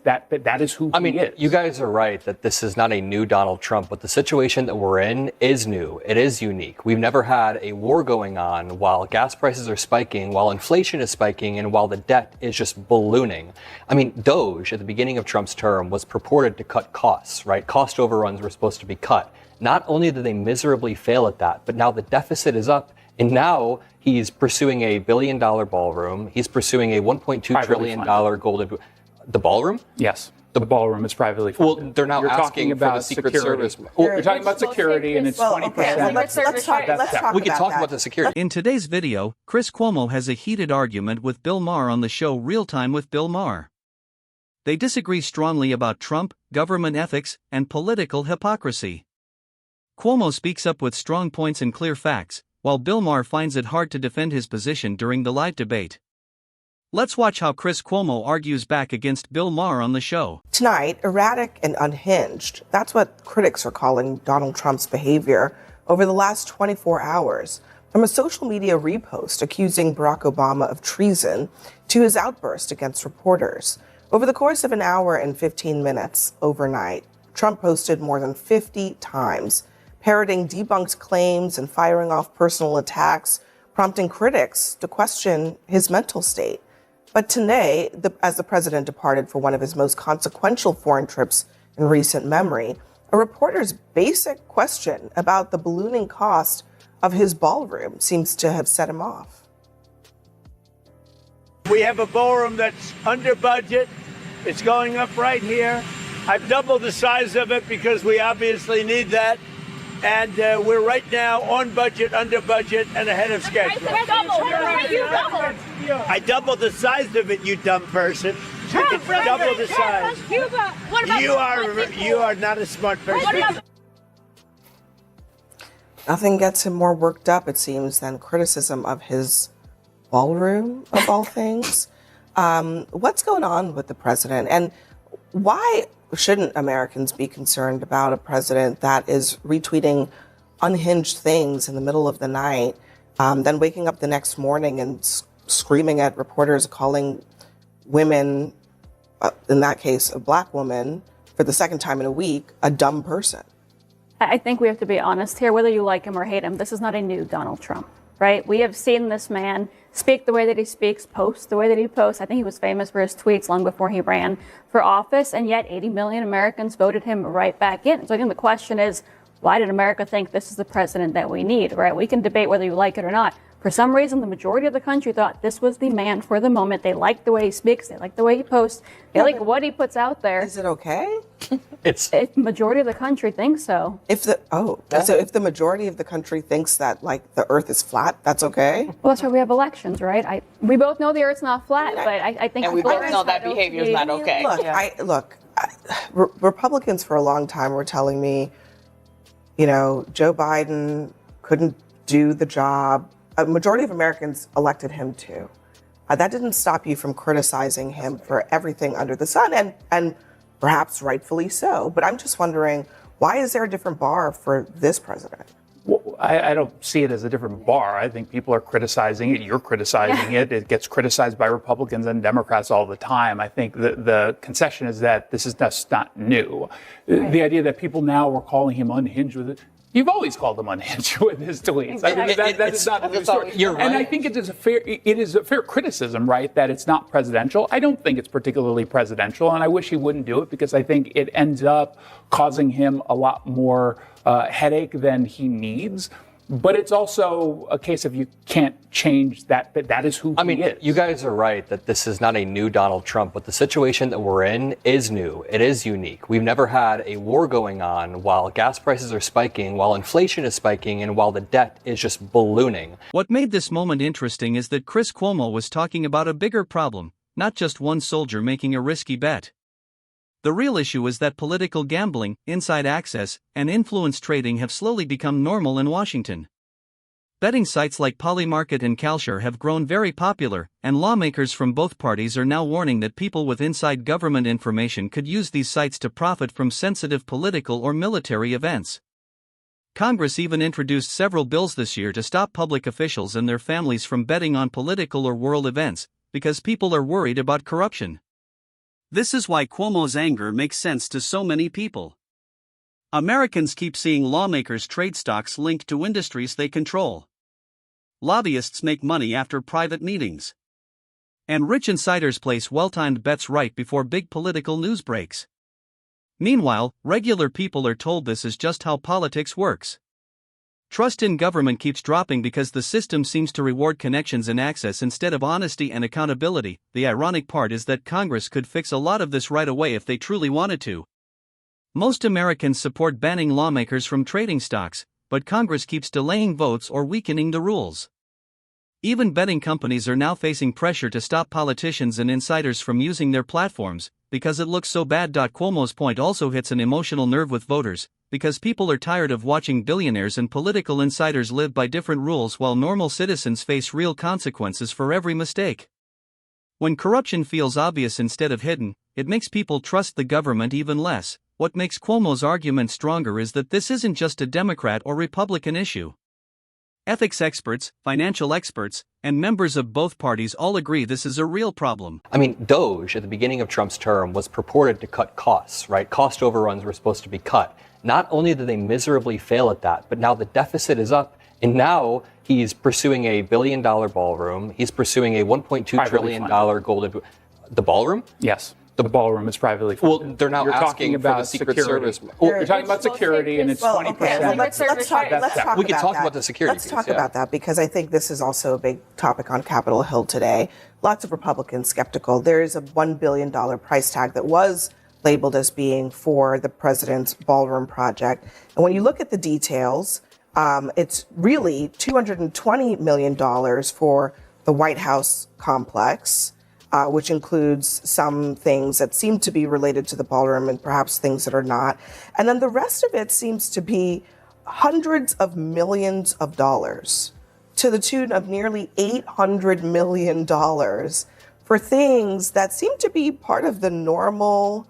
That is who he is. You guys are right that this is not a new Donald Trump, but the situation that we're in is new. It is unique. We've never had a war going on while gas prices are spiking, while inflation is spiking, and while the debt is just ballooning. Doge at the beginning of Trump's term was purported to cut costs, right? Cost overruns were supposed to be cut. Not only did they miserably fail at that, but now the deficit is up. And now he's pursuing a $1 billion ballroom. He's pursuing a $1.2 trillion golden... The ballroom? Yes. The ballroom is privately funded. Well, they're now asking about the Secret Service. You're talking about security, and it's 20%. Okay. Let's talk we can talk about the security. In today's video, Chris Cuomo has a heated argument with Bill Maher on the show Real Time with Bill Maher. They disagree strongly about Trump, government ethics, and political hypocrisy. Cuomo speaks up with strong points and clear facts, while Bill Maher finds it hard to defend his position during the live debate. Let's watch how Chris Cuomo argues back against Bill Maher on the show. Tonight, erratic and unhinged. That's what critics are calling Donald Trump's behavior over the last 24 hours. From a social media repost accusing Barack Obama of treason to his outburst against reporters. Over the course of an hour and 15 minutes overnight, Trump posted more than 50 times, parroting debunked claims and firing off personal attacks, prompting critics to question his mental state. But today, as the president departed for one of his most consequential foreign trips in recent memory, a reporter's basic question about the ballooning cost of his ballroom seems to have set him off. We have a ballroom that's under budget. It's going up right here. I've doubled the size of it because we obviously need that. And we're right now on budget, under budget, and ahead of schedule. I doubled the size of it, you dumb person. It's double the size. You are not a smart person. Nothing gets him more worked up, it seems, than criticism of his ballroom, of all things. What's going on with the president? And why shouldn't Americans be concerned about a president that is retweeting unhinged things in the middle of the night, then waking up the next morning and screaming at reporters, calling women, in that case, a black woman, for the second time in a week, a dumb person? I think we have to be honest here, whether you like him or hate him. This is not a new Donald Trump, right? We have seen this man speak the way that he speaks, post the way that he posts. I think he was famous for his tweets long before he ran for office, and yet 80 million Americans voted him right back in. So I think the question is, why did America think this is the president that we need, right? We can debate whether you like it or not. For some reason, the majority of the country thought this was the man for the moment. They like the way he speaks. They like the way he posts. They like what he puts out there. Is it okay? If majority of the country thinks so. So if the majority of the country thinks that, like, the earth is flat, that's okay? Well, that's why we have elections, right? We both know the earth's not flat, but I think... And we both know that behavior is not okay. Republicans for a long time were telling me, Joe Biden couldn't do the job. A majority of Americans elected him too. That didn't stop you from criticizing him for everything under the sun, and perhaps rightfully so. But I'm just wondering, why is there a different bar for this president? Well, I don't see it as a different bar. I think people are criticizing it. You're criticizing it. It gets criticized by Republicans and Democrats all the time. I think the concession is that this is just not new. Right. The idea that people now are calling him unhinged with it. You've always called him unhinged with his tweets. That is not a new story. You're right. And I think it is a fair criticism, right, that it's not presidential. I don't think it's particularly presidential, and I wish he wouldn't do it because I think it ends up causing him a lot more headache than he needs. But it's also a case of you can't change that, but that is who he is. You guys are right that this is not a new Donald Trump, but the situation that we're in is new. It is unique. We've never had a war going on while gas prices are spiking, while inflation is spiking, and while the debt is just ballooning. What made this moment interesting is that Chris Cuomo was talking about a bigger problem, not just one soldier making a risky bet. The real issue is that political gambling, inside access, and influence trading have slowly become normal in Washington. Betting sites like Polymarket and Kalshare have grown very popular, and lawmakers from both parties are now warning that people with inside government information could use these sites to profit from sensitive political or military events. Congress even introduced several bills this year to stop public officials and their families from betting on political or world events, because people are worried about corruption. This is why Cuomo's anger makes sense to so many people. Americans keep seeing lawmakers trade stocks linked to industries they control. Lobbyists make money after private meetings. And rich insiders place well-timed bets right before big political news breaks. Meanwhile, regular people are told this is just how politics works. Trust in government keeps dropping because the system seems to reward connections and access instead of honesty and accountability. The ironic part is that Congress could fix a lot of this right away if they truly wanted to. Most Americans support banning lawmakers from trading stocks, but Congress keeps delaying votes or weakening the rules. Even betting companies are now facing pressure to stop politicians and insiders from using their platforms, because it looks so bad. Cuomo's point also hits an emotional nerve with voters, because people are tired of watching billionaires and political insiders live by different rules while normal citizens face real consequences for every mistake. When corruption feels obvious instead of hidden, it makes people trust the government even less. What makes Cuomo's argument stronger is that this isn't just a Democrat or Republican issue. Ethics experts, financial experts, and members of both parties all agree this is a real problem. I mean, Doge at the beginning of Trump's term was purported to cut costs, right? Cost overruns were supposed to be cut. Not only did they miserably fail at that, but now the deficit is up, and now he's pursuing a $1 billion ballroom. He's pursuing a $1.2 trillion golden... The ballroom? Yes. The ballroom is privately funded. Well, they're now You're asking talking about for the Secret security. Service. You're talking about security, and it's 20%. Okay, let's talk We can about talk that. about the security Let's piece, talk yeah. about that because I think this is also a big topic on Capitol Hill today. Lots of Republicans skeptical. There is a $1 billion price tag that was labeled as being for the president's ballroom project. And when you look at the details, it's really $220 million for the White House complex, which includes some things that seem to be related to the ballroom and perhaps things that are not. And then the rest of it seems to be hundreds of millions of dollars to the tune of nearly $800 million for things that seem to be part of the normal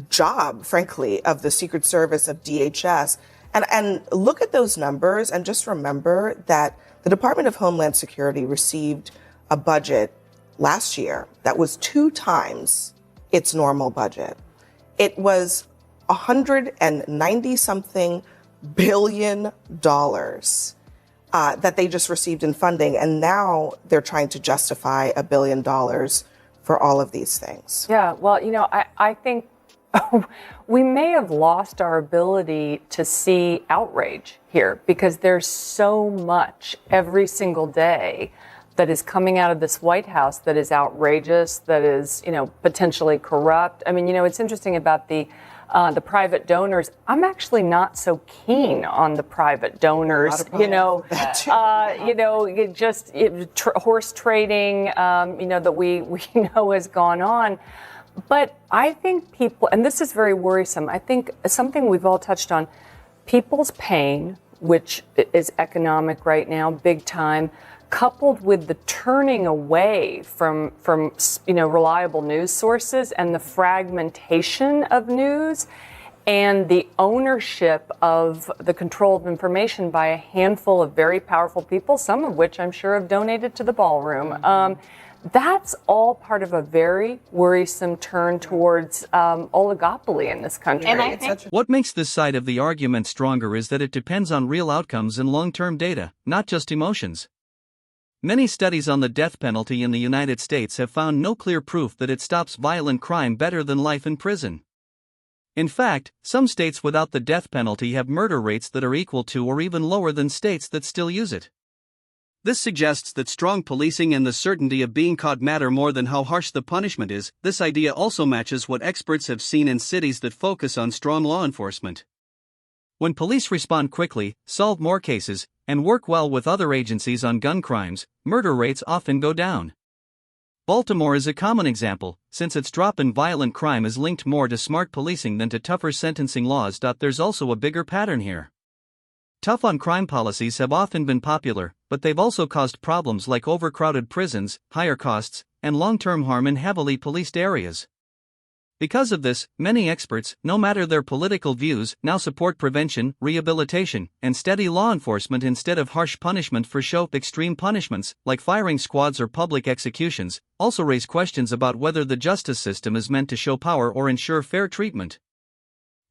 job, frankly, of the Secret Service, of DHS. And look at those numbers and just remember that the Department of Homeland Security received a budget last year that was 2 times its normal budget. It was $190-something billion that they just received in funding, and now they're trying to justify $1 billion for all of these things. Yeah, well, I think we may have lost our ability to see outrage here because there's so much every single day that is coming out of this White House that is outrageous, that is, potentially corrupt. I mean, it's interesting about the private donors. I'm actually not so keen on the private donors. Horse trading, that we know has gone on. But I think people, and this is very worrisome. I think something we've all touched on, people's pain, which is economic right now, big time, coupled with the turning away from reliable news sources and the fragmentation of news and the ownership of the control of information by a handful of very powerful people, some of which I'm sure have donated to the ballroom. That's all part of a very worrisome turn towards oligopoly in this country. And I think What makes this side of the argument stronger is that it depends on real outcomes and long-term data, not just emotions. Many studies on the death penalty in the United States have found no clear proof that it stops violent crime better than life in prison. In fact, some states without the death penalty have murder rates that are equal to or even lower than states that still use it. This suggests that strong policing and the certainty of being caught matter more than how harsh the punishment is. This idea also matches what experts have seen in cities that focus on strong law enforcement. When police respond quickly, solve more cases, and work well with other agencies on gun crimes, murder rates often go down. Baltimore is a common example, since its drop in violent crime is linked more to smart policing than to tougher sentencing laws. There's also a bigger pattern here. Tough on crime policies have often been popular, but they've also caused problems like overcrowded prisons, higher costs, and long-term harm in heavily policed areas. Because of this, many experts, no matter their political views, now support prevention, rehabilitation, and steady law enforcement instead of harsh punishment for show. Extreme punishments, like firing squads or public executions, also raise questions about whether the justice system is meant to show power or ensure fair treatment.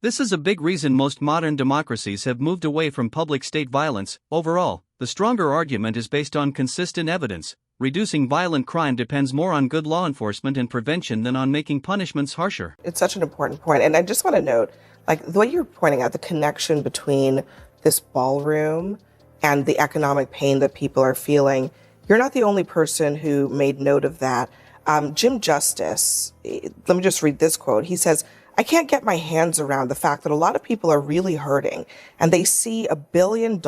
This is a big reason most modern democracies have moved away from public state violence. Overall, the stronger argument is based on consistent evidence. Reducing violent crime depends more on good law enforcement and prevention than on making punishments harsher. It's such an important point. And I just want to note, like the way you're pointing out, the connection between this ballroom and the economic pain that people are feeling. You're not the only person who made note of that. Jim Justice, let me just read this quote. He says, "I can't get my hands around the fact that a lot of people are really hurting and they see $1 billion.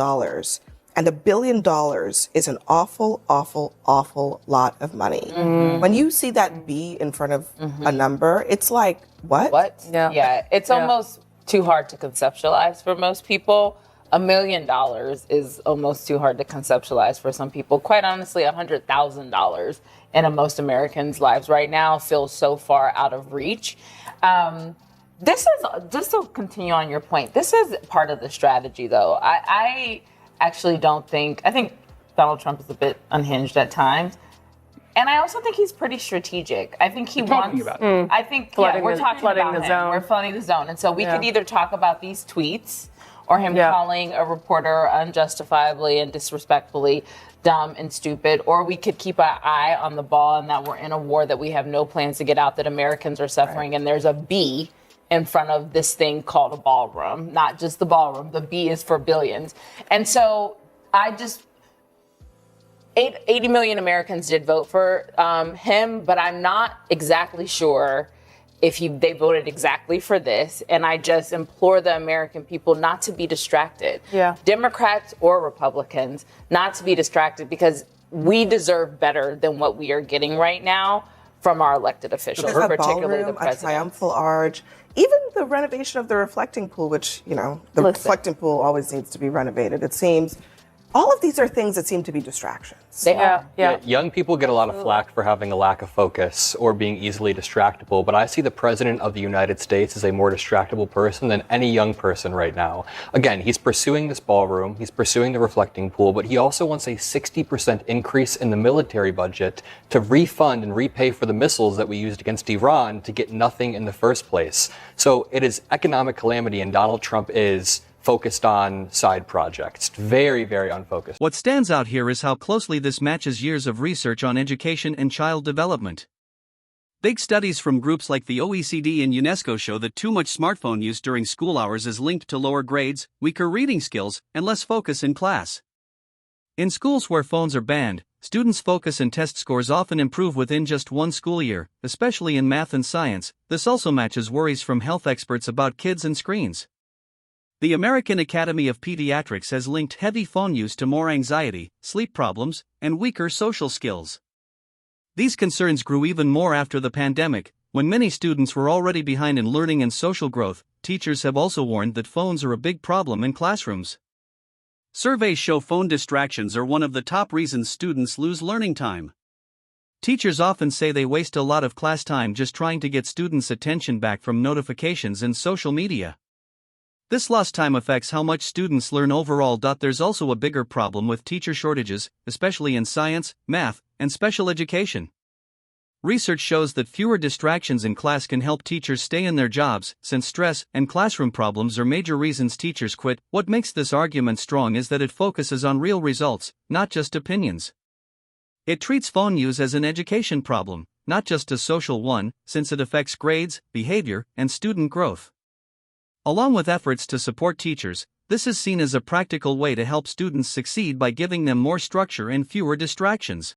And $1 billion is an awful, awful, awful lot of money." When you see that B in front of a number, it's like, what? What? Yeah. It's almost too hard to conceptualize for most people. $1 million is almost too hard to conceptualize for some people. Quite honestly, $100,000 in most Americans' lives right now feels so far out of reach. This is, just to continue on your point, this is part of the strategy, though. I actually I think Donald Trump is a bit unhinged at times. And I also think he's pretty strategic. I think he wants, I think, we're talking about him. Zone. We're flooding the zone. And so we could either talk about these tweets or him calling a reporter unjustifiably and disrespectfully dumb and stupid, or we could keep our eye on the ball and that we're in a war that we have no plans to get out, that Americans are suffering, and there's a B in front of this thing called a ballroom, not just the ballroom. The B is for billions. And so 80 million Americans did vote for him, but I'm not exactly sure if they voted exactly for this. And I just implore the American people not to be distracted. Democrats or Republicans, not to be distracted, because we deserve better than what we are getting right now from our elected officials, particularly the president. A triumphal arch, even the renovation of the reflecting pool, which, reflecting pool always needs to be renovated, it seems. All of these are things that seem to be distractions. They are. Yeah, young people get a lot of flack for having a lack of focus or being easily distractible, but I see the President of the United States as a more distractible person than any young person right now. Again, he's pursuing this ballroom, he's pursuing the reflecting pool, but he also wants a 60% increase in the military budget to refund and repay for the missiles that we used against Iran to get nothing in the first place. So it is economic calamity, and Donald Trump is focused on side projects. Very, very unfocused. What stands out here is how closely this matches years of research on education and child development. Big studies from groups like the OECD and UNESCO show that too much smartphone use during school hours is linked to lower grades, weaker reading skills, and less focus in class. In schools where phones are banned, students' focus and test scores often improve within just one school year, especially in math and science. This also matches worries from health experts about kids and screens. The American Academy of Pediatrics has linked heavy phone use to more anxiety, sleep problems, and weaker social skills. These concerns grew even more after the pandemic, when many students were already behind in learning and social growth. Teachers have also warned that phones are a big problem in classrooms. Surveys show phone distractions are one of the top reasons students lose learning time. Teachers often say they waste a lot of class time just trying to get students' attention back from notifications and social media. This lost time affects how much students learn overall. There's also a bigger problem with teacher shortages, especially in science, math, and special education. Research shows that fewer distractions in class can help teachers stay in their jobs, since stress and classroom problems are major reasons teachers quit. What makes this argument strong is that it focuses on real results, not just opinions. It treats phone use as an education problem, not just a social one, since it affects grades, behavior, and student growth. Along with efforts to support teachers, this is seen as a practical way to help students succeed by giving them more structure and fewer distractions.